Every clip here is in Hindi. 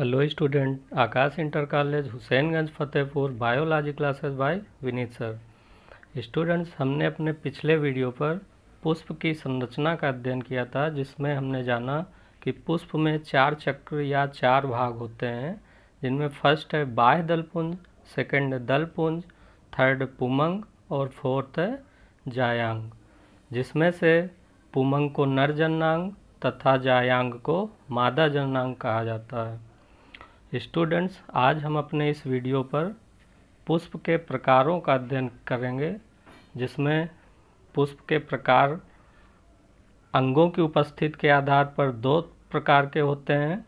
Hello student, Aakash inter college Husainganj Fatehpur biology classes by Vineet sir. Students, हमने अपने पिछले वीडियो पर पुष्प की संरचना का अध्ययन किया था, जिसमें हमने जाना कि पुष्प में 4 चक्र या 4 भाग होते हैं, जिनमें फर्स्ट है बाह्य दलपुंज, सेकंड है दलपुंज, थर्ड पुमंग और फोर्थ है जायांग, जिसमें से पुमंग को नर जननांग तथा जायांग को मादा जननांग कहा जाता है। स्टूडेंट्स, आज हम अपने इस वीडियो पर पुष्प के प्रकारों का अध्ययन करेंगे, जिसमें पुष्प के प्रकार अंगों की उपस्थिति के आधार पर 2 प्रकार के होते हैं।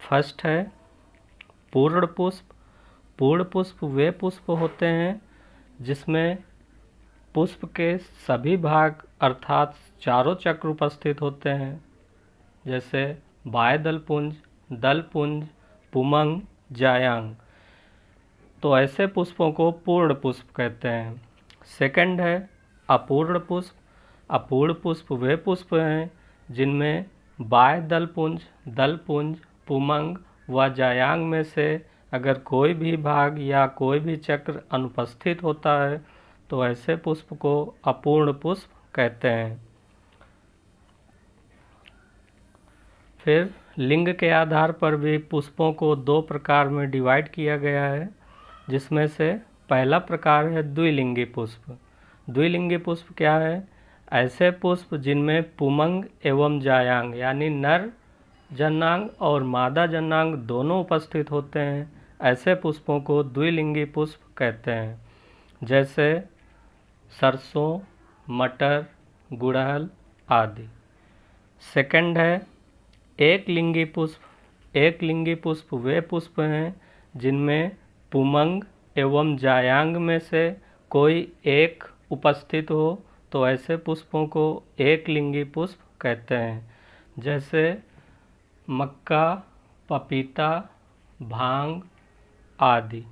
फर्स्ट है पूर्ण पुष्प। पूर्ण पुष्प वे पुष्प होते हैं जिसमें पुष्प के सभी भाग अर्थात चारों चक्र उपस्थित होते हैं, जैसे बाह्य दलपुंज, दलपुंज, पुमंग, जायांग। तो ऐसे पुष्पों को पूर्ण पुष्प कहते हैं। सेकंड है अपूर्ण पुष्प। अपूर्ण पुष्प वे पुष्प हैं जिनमें बाह्य दलपुंज, दलपुंज, पुमंग व जायांग में से अगर कोई भी भाग या कोई भी चक्र अनुपस्थित होता है तो ऐसे पुष्प को अपूर्ण पुष्प कहते हैं। फिर लिंग के आधार पर भी पुष्पों को 2 प्रकार में डिवाइड किया गया है, जिसमें से पहला प्रकार है द्विलिंगी पुष्प। द्विलिंगी पुष्प क्या है? ऐसे पुष्प जिनमें पुमंग एवं जायांग यानी नर जननांग और मादा जननांग दोनों उपस्थित होते हैं, ऐसे पुष्पों को द्विलिंगी पुष्प कहते हैं, जैसे सरसों, मटर, गुड़हल आदि। सेकंड है एक लिंगी पुष्प। एक लिंगी पुष्प वे पुष्प हैं जिनमें पुमंग एवं जायांग में से कोई एक उपस्थित हो, तो ऐसे पुष्पों को एक लिंगी पुष्प कहते हैं, जैसे मक्का, पपीता, भांग आदि।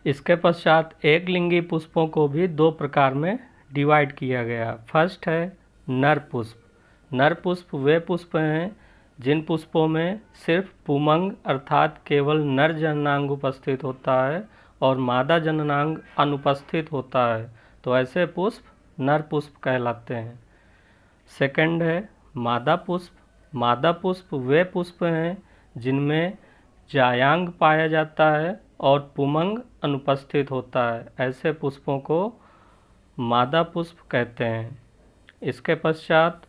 इसके पश्चात एक लिंगी पुष्पों को भी 2 प्रकार में डिवाइड किया गया। फर्स्ट है नर पुष्प। नर पुष्प वे पुष्प हैं जिन पुष्पों में सिर्फ पुमंग अर्थात केवल नर जननांग उपस्थित होता है और मादा जननांग अनुपस्थित होता है, तो ऐसे पुष्प नर पुष्प कहलाते हैं। सेकंड है मादा पुष्प। मादा पुष्प वे पुष्प हैं जिनमें जायांग पाया जाता है और पुमंग अनुपस्थित होता है, ऐसे पुष्पों को मादा पुष्प कहते हैं। इसके पश्चात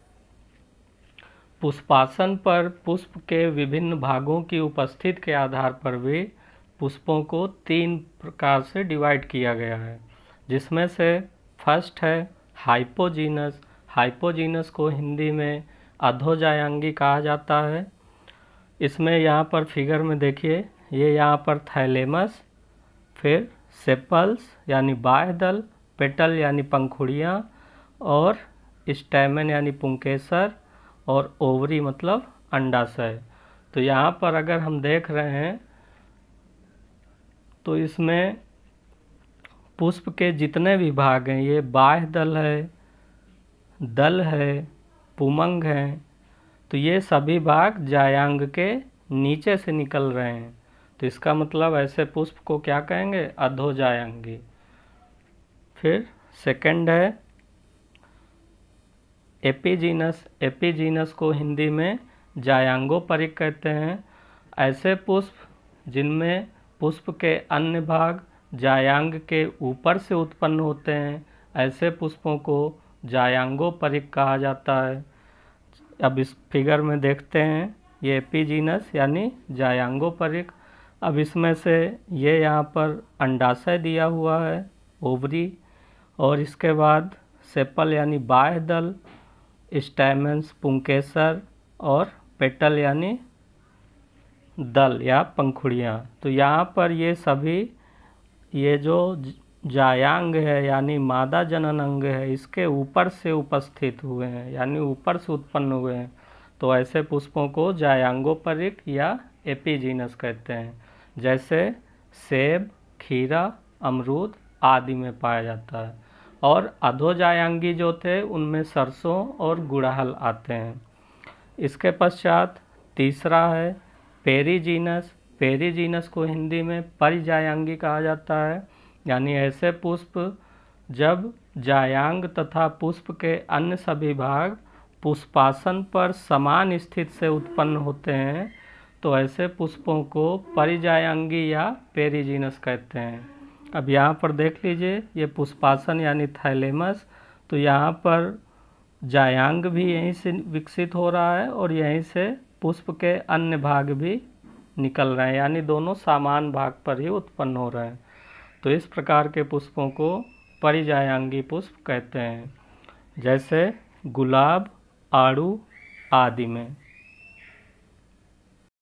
पुष्पासन पर पुष्प के विभिन्न भागों की उपस्थिति के आधार पर भी पुष्पों को 3 प्रकार से डिवाइड किया गया है, जिसमें से फर्स्ट है हाइपोजीनस। हाइपोजीनस को हिंदी में अधोजायांगी कहा जाता है। इसमें यहाँ पर फिगर में देखिए, ये यहाँ पर थैलेमस, फिर सेपल्स यानी बाह्य दल, पेटल यानी पंखुड़ियाँ और स्टैमेन यानी पुंकेसर और ओवरी मतलब अंडाशय। तो यहाँ पर अगर हम देख रहे हैं तो इसमें पुष्प के जितने भी भाग हैं, ये बाह्य दल है, पुमंग है, तो ये सभी भाग जायांग के नीचे से निकल रहे हैं, तो इसका मतलब ऐसे पुष्प को क्या कहेंगे? अधोजायांगी। फिर सेकंड है एपीजीनस। एपीजीनस को हिंदी में जायांगोपरिक कहते हैं। ऐसे पुष्प जिनमें पुष्प के अन्य भाग जायांग के ऊपर से उत्पन्न होते हैं, ऐसे पुष्पों को जायांगोपरिक कहा जाता है। अब इस फिगर में देखते हैं, ये एपीजीनस यानी जायांगोपरिक। अब इसमें से ये यहाँ पर अंडाशय दिया हुआ है, ओवरी, और इसके बाद सेपल यानी बाह्य दल, स्टैमेंस पुंकेसर और पेटल यानी दल या पंखुड़ियाँ। तो यहाँ पर ये सभी ये जो जायांग है यानी मादा जनन अंग है, इसके ऊपर से उपस्थित हुए हैं यानी ऊपर से उत्पन्न हुए हैं, तो ऐसे पुष्पों को जायांगोपरिक या एपीजीनस कहते हैं, जैसे सेब, खीरा, अमरूद आदि में पाया जाता है। और अधोजायांगी जो थे उनमें सरसों और गुड़हल आते हैं। इसके पश्चात तीसरा है पेरीजीनस, पेरीजीनस को हिंदी में परिजायांगी कहा जाता है, यानी ऐसे पुष्प जब जायांग तथा पुष्प के अन्य सभी भाग पुष्पासन पर समान स्थिति से उत्पन्न होते हैं तो ऐसे पुष्पों को परिजायांगी या पेरीजीनस कहते हैं। अब यहाँ पर देख लीजिए, ये पुष्पासन यानी थाइलेमस, तो यहाँ पर जायांग भी यहीं से विकसित हो रहा है और यहीं से पुष्प के अन्य भाग भी निकल रहे हैं, यानी दोनों समान भाग पर ही उत्पन्न हो रहे हैं। तो इस प्रकार के पुष्पों को परिजायांगी पुष्प कहते हैं, जैसे गुलाब, आड़ू आदि में।